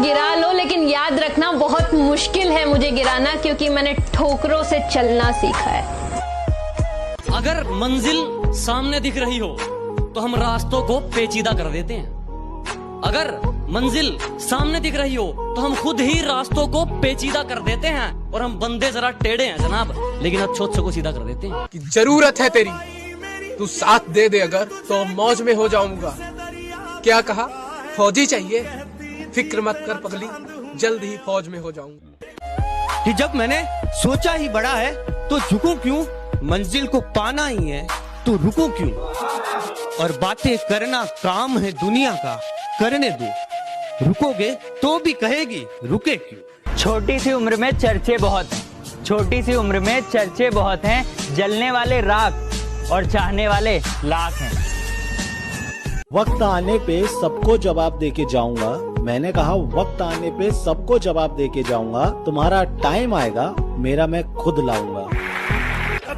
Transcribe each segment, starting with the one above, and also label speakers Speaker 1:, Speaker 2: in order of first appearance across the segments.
Speaker 1: गिरा लो, लेकिन याद रखना बहुत मुश्किल है मुझे गिराना, क्योंकि मैंने ठोकरों से चलना सीखा है।
Speaker 2: अगर मंजिल सामने दिख रही हो तो हम रास्तों को पेचीदा कर देते हैं। अगर मंजिल सामने दिख रही हो तो हम खुद ही रास्तों को पेचीदा कर देते हैं। और हम बंदे जरा टेढ़े हैं जनाब, लेकिन अच्छों को सीधा कर देते हैं।
Speaker 3: कि जरूरत है तेरी, तू साथ दे दे अगर तो मौज में हो जाऊंगा। क्या कहा, फौजी चाहिए? फिक्र मत कर पगली, जल्द ही फौज में हो जाऊंगा।
Speaker 4: कि जब मैंने सोचा ही बड़ा है तो झुकूं क्यों, मंजिल को पाना ही है तो रुको क्यों। और बातें करना काम है दुनिया का, करने दो, रुकोगे तो भी कहेगी रुके क्यों।
Speaker 5: छोटी सी उम्र में चर्चे बहुत हैं, छोटी सी उम्र में चर्चे बहुत हैं, जलने वाले राख और चाहने वाले लाख हैं।
Speaker 6: वक्त आने पे सबको जवाब देके जाऊंगा। मैंने कहा वक्त आने पे सबको जवाब देके जाऊंगा। तुम्हारा टाइम आएगा, मेरा मैं खुद लाऊंगा।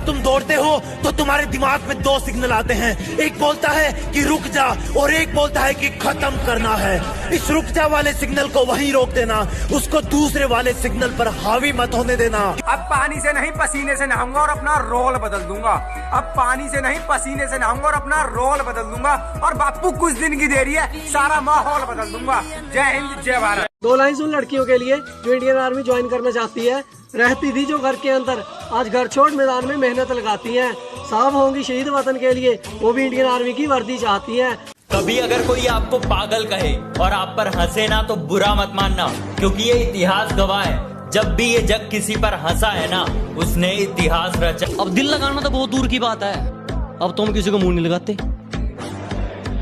Speaker 7: तुम दौड़ते हो तो तुम्हारे दिमाग में दो सिग्नल आते हैं, एक बोलता है कि रुक जा और एक बोलता है कि खत्म करना है। इस रुक जा वाले सिग्नल को वहीं रोक देना, उसको दूसरे वाले सिग्नल पर हावी मत होने देना।
Speaker 8: अब पानी से नहीं पसीने से नहाऊंगा और अपना रोल बदल दूंगा। अब पानी से नहीं पसीने से नहाऊंगा और अपना रोल बदल दूंगा। और बापू कुछ दिन की देरी है, सारा माहौल बदल दूंगा। जय हिंद, जय भारत।
Speaker 9: दो लाइन उन लड़कियों के लिए जो इंडियन आर्मी ज्वाइन करना चाहती है। रहती थी जो घर के अंदर, आज घर छोड़ मैदान में मेहनत लगाती हैं। साफ होंगी शहीद वतन के लिए, वो भी इंडियन आर्मी की वर्दी चाहती हैं।
Speaker 5: कभी अगर कोई आपको पागल कहे और आप पर हंसे ना तो बुरा मत मानना, क्योंकि ये इतिहास गवाह है, जब भी ये जग किसी पर हंसा है ना, उसने इतिहास रचा।
Speaker 2: अब दिल लगाना तो बहुत दूर की बात है, अब तो हम किसी को मुंह नहीं लगाते।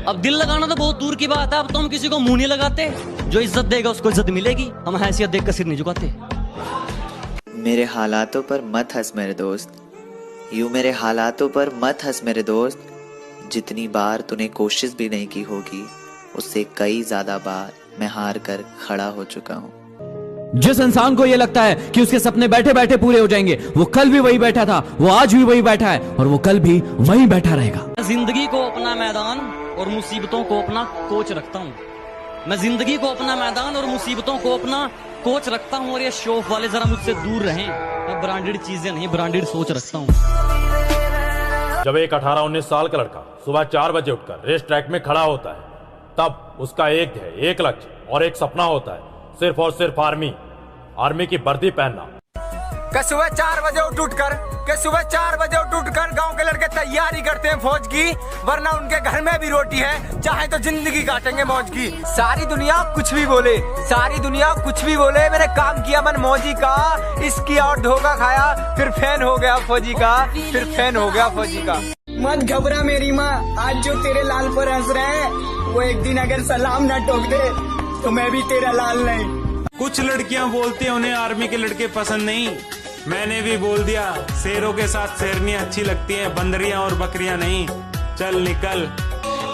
Speaker 2: अब दिल लगाना तो बहुत दूर की बात है, अब तो हम किसी को मुंह नहीं लगाते। जो इज्जत देगा उसको इज्जत मिलेगी, हम हैसियत देख कर सिर नहीं झुकाते।
Speaker 10: मेरे हालातों पर मत हंस मेरे दोस्त, यूं मेरे हालातों पर मत हंस मेरे दोस्त। जितनी बार तूने कोशिश भी नहीं की होगी, उससे कई ज्यादा बार मैं हार कर खड़ा हो चुका हूँ।
Speaker 11: जिस इंसान को ये लगता है कि उसके सपने बैठे बैठे पूरे हो जाएंगे, वो कल भी वही बैठा था, वो आज भी वही बैठा है और वो कल भी वही बैठा रहेगा।
Speaker 2: जिंदगी को अपना मैदान और मुसीबतों को अपना कोच रखता हूँ। मैं जिंदगी को अपना मैदान और मुसीबतों को अपना कोच रखता हूँ। और ये शौक वाले जरा मुझसे दूर रहें। मैं ब्रांडेड चीजें नहीं, ब्रांडेड सोच रखता हूँ।
Speaker 12: जब एक 18-19 साल का लड़का सुबह 4 बजे उठकर रेस ट्रैक में खड़ा होता है, तब उसका एक लक्ष्य और एक सपना होता है, सिर्फ और सिर्फ आर्मी की वर्दी पहनना।
Speaker 8: कि सुबह 4 बजे उठ कर गांव के लड़के तैयारी करते हैं फौज की, वरना उनके घर में भी रोटी है, चाहे तो जिंदगी काटेंगे मौज की। सारी दुनिया कुछ भी बोले, सारी दुनिया कुछ भी बोले, मैंने काम किया मन मौजी का, इसकी और धोखा खाया, फिर फैन हो गया फौजी का, फिर फैन हो गया फौजी का।
Speaker 13: मत घबरा मेरी माँ, आज जो तेरे लाल पर हंस रहे हैं, वो एक दिन अगर सलाम ना ठोक दे तो मैं भी तेरा लाल नहीं।
Speaker 14: कुछ लड़कियां बोलती हैं उन्हें आर्मी के लड़के पसंद नहीं। मैंने भी बोल दिया, शेरों के साथ शेरनियां अच्छी लगती हैं, बंदरियां और बकरियां नहीं। चल निकल।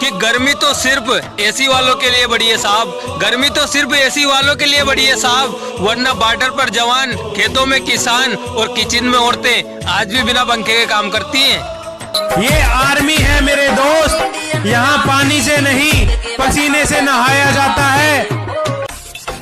Speaker 4: कि गर्मी तो सिर्फ एसी वालों के लिए बड़ी है साहब, गर्मी तो सिर्फ एसी वालों के लिए बड़ी है साहब, वरना बॉर्डर पर जवान, खेतों में किसान और किचन में औरतें आज भी बिना पंखे के काम करती हैं।
Speaker 14: ये आर्मी है मेरे दोस्त, यहाँ पानी से नहीं पसीने से नहाया जाता है।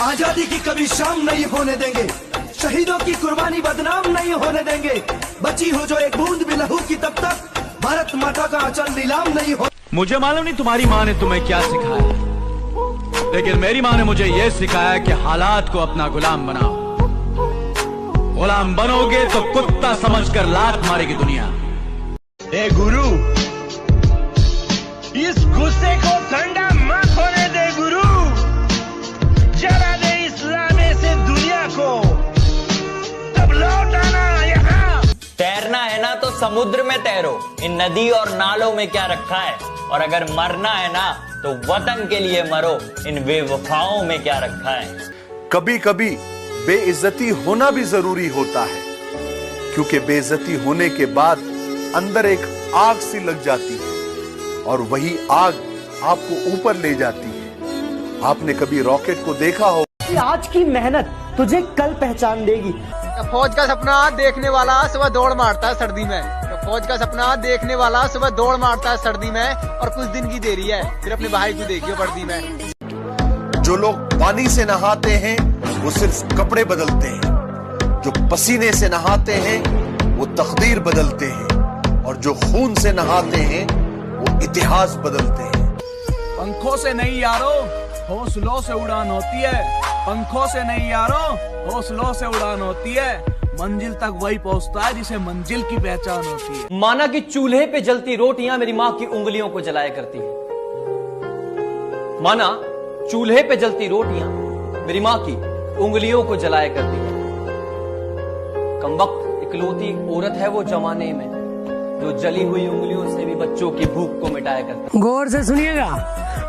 Speaker 7: आजादी की कभी शाम नहीं होने देंगे, शहीदों की कुर्बानी बदनाम नहीं होने देंगे। बची हो जो एक बूंद भी लहू की, तब तक भारत माता का आंचल नीलाम नहीं हो।
Speaker 11: मुझे मालूम नहीं तुम्हारी माँ ने तुम्हें क्या सिखाया, लेकिन मेरी माँ ने मुझे ये सिखाया कि हालात को अपना गुलाम बनाओ। गुलाम बनोगे तो कुत्ता समझकर लात मारेगी दुनिया।
Speaker 7: ए गुरु, इस गुस्से को ठंडा मत होने दे गुरु, जला दे इस लाने से दुनिया को, तब लौट आना यहाँ।
Speaker 5: तैरना है ना तो समुद्र में तैरो, इन नदी और नालों में क्या रखा है। और अगर मरना है ना तो वतन के लिए मरो, इन बेवफाओं में क्या रखा है।
Speaker 15: कभी कभी बेइज्जती होना भी जरूरी होता है, क्योंकि बेइज्जती होने के बाद अंदर एक आग सी लग जाती है और वही आग आपको ऊपर ले जाती है। आपने कभी रॉकेट को देखा हो?
Speaker 13: आज की मेहनत तुझे कल पहचान देगी।
Speaker 8: फौज का सपना देखने वाला सुबह दौड़ मारता है सर्दी में, फौज का सपना देखने वाला सुबह दौड़ मारता है सर्दी में, और कुछ दिन की देरी है, फिर अपने भाई को देखियो वर्दी में।
Speaker 15: जो लोग पानी से नहाते हैं वो सिर्फ कपड़े बदलते हैं, जो पसीने से नहाते हैं वो तकदीर बदलते हैं, और जो खून से नहाते हैं वो इतिहास बदलते हैं।
Speaker 11: पंखों से नहीं यारो, हौसलों से उड़ान होती है। पंखों से नहीं यारो, हौसलों से उड़ान होती है। मंजिल तक वही पहुंचता है जिसे मंजिल की पहचान होती है।
Speaker 2: माना कि चूल्हे पे जलती रोटियां मेरी माँ की उंगलियों को जलाया करती है। माना चूल्हे पे जलती रोटियां मेरी माँ की उंगलियों को जलाया करती है। कमबख्त इकलौती औरत है वो जमाने में जो जली हुई उंगलियों से भी बच्चों की भूख को मिटाया करती है।
Speaker 9: गौर से सुनिएगा,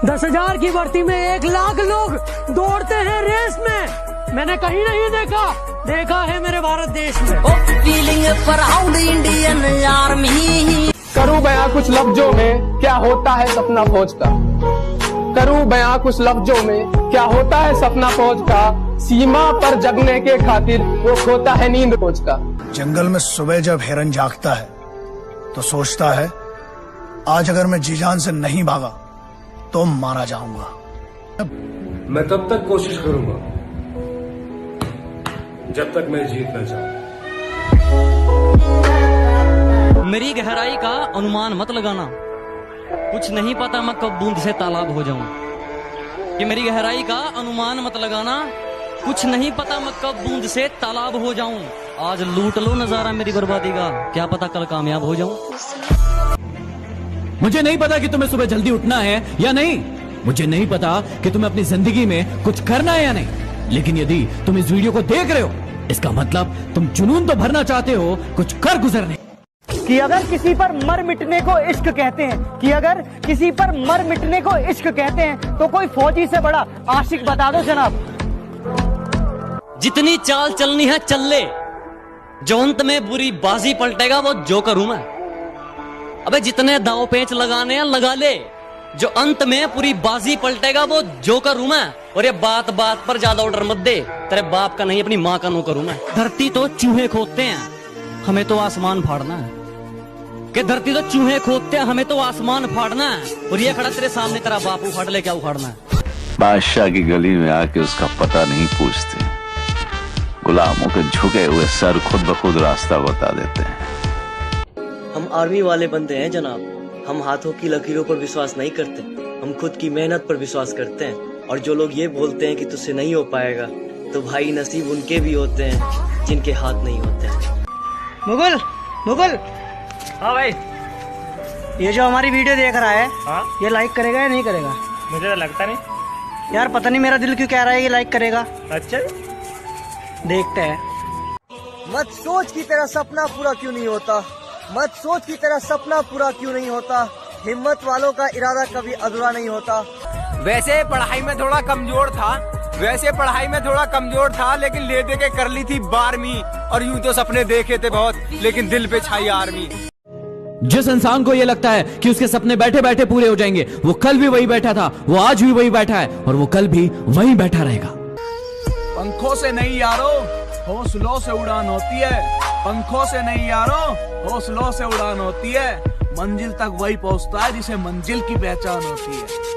Speaker 9: 10,000 की भर्ती में 1 लाख लोग दौड़ते हैं रेस में। मैंने कहीं नहीं देखा है मेरे भारत देश में।
Speaker 13: Feeling proud Indian army.
Speaker 3: करूं बयां कुछ लफ्जों में क्या होता है सपना फौज का। करूं बयां कुछ लफ्जों में क्या होता है सपना फौज का। सीमा पर जगने के खातिर वो खोता है नींद फौज का।
Speaker 7: जंगल में सुबह जब हिरन जागता है तो सोचता है आज अगर मैं जी जान से नहीं भागा तो मारा जाऊंगा।
Speaker 16: मैं तब तक कोशिश करूंगा जब तक मैं जीत न जाऊं।
Speaker 2: मेरी गहराई का अनुमान मत लगाना, कुछ नहीं पता मैं कब बूंद से तालाब हो जाऊं। कि मेरी गहराई का अनुमान मत लगाना, कुछ नहीं पता मैं कब बूंद से तालाब हो जाऊं। आज लूट लो नजारा मेरी बर्बादी का, क्या पता कल कामयाब हो जाऊं।
Speaker 11: मुझे नहीं पता कि तुम्हें सुबह जल्दी उठना है या नहीं, मुझे नहीं पता कि तुम्हें अपनी जिंदगी में कुछ करना है या नहीं, लेकिन यदि तुम इस वीडियो को देख रहे हो इसका मतलब तुम जुनून तो भरना चाहते हो, कुछ कर गुजरने।
Speaker 9: कि अगर किसी पर मर मिटने को इश्क कहते हैं, कि अगर किसी पर मर मिटने को इश्क कहते हैं तो कोई फौजी से बड़ा आशिक बता दो जनाब।
Speaker 2: जितनी चाल चलनी है चल ले, जो अंत में बुरी बाजी पलटेगा वो जोकर हूं मैं। अबे जितने दाव पेच लगाने हैं लगा ले, जो अंत में पूरी बाजी पलटेगा वो जोकर हूं मैं। और ये बात बात पर ज्यादा ऑर्डर मत दे, तेरे बाप का नहीं अपनी माँ का नौकर हूं मैं। धरती तो चूहे खोदते हैं, हमें तो आसमान फाड़ना है। कि धरती तो चूहे खोदते हैं, हमें तो आसमान फाड़ना है। और ये खड़ा तेरे सामने तेरा बाप उखाड़ ले, क्या उखाड़ना है।
Speaker 17: बादशाह की गली में आके उसका पता नहीं पूछते, गुलामों के झुके हुए सर खुद ब खुद रास्ता बता देते हैं।
Speaker 18: हम आर्मी वाले बंदे हैं जनाब, हम हाथों की लकीरों पर विश्वास नहीं करते, हम खुद की मेहनत पर विश्वास करते हैं। और जो लोग ये बोलते हैं कि तुझसे नहीं हो पाएगा, तो भाई नसीब उनके भी होते हैं जिनके हाथ नहीं होते हैं।
Speaker 9: मुगल
Speaker 8: हाँ भाई,
Speaker 9: ये जो हमारी वीडियो देख रहा है,
Speaker 8: हाँ?
Speaker 9: ये लाइक करेगा या नहीं करेगा?
Speaker 8: मुझे तो लगता नहीं
Speaker 9: यार, पता नहीं मेरा दिल क्यों कह रहा है ये लाइक करेगा।
Speaker 8: अच्छा,
Speaker 9: देखते हैं।
Speaker 13: मत सोच की तेरा सपना पूरा क्यों नहीं होता, मत सोच की तेरा सपना पूरा क्यों नहीं होता। हिम्मत वालों का इरादा कभी अधूरा नहीं होता।
Speaker 8: वैसे पढ़ाई में थोड़ा कमजोर था, लेकिन ले दे के कर ली थी 12वीं। और यूं तो सपने देखे थे बहुत, लेकिन दिल पे छाई आर्मी।
Speaker 11: जिस इंसान को ये लगता है कि उसके सपने बैठे बैठे पूरे हो जाएंगे, वो कल भी वही बैठा था, वो आज भी वही बैठा है और वो कल भी वही बैठा रहेगा।
Speaker 16: पंखों से नहीं यारो, हौसलों से उड़ान होती है। पंखों से नहीं यारो, हौसलों से उड़ान होती है। मंजिल तक वही पहुंचता है जिसे मंजिल की पहचान होती है।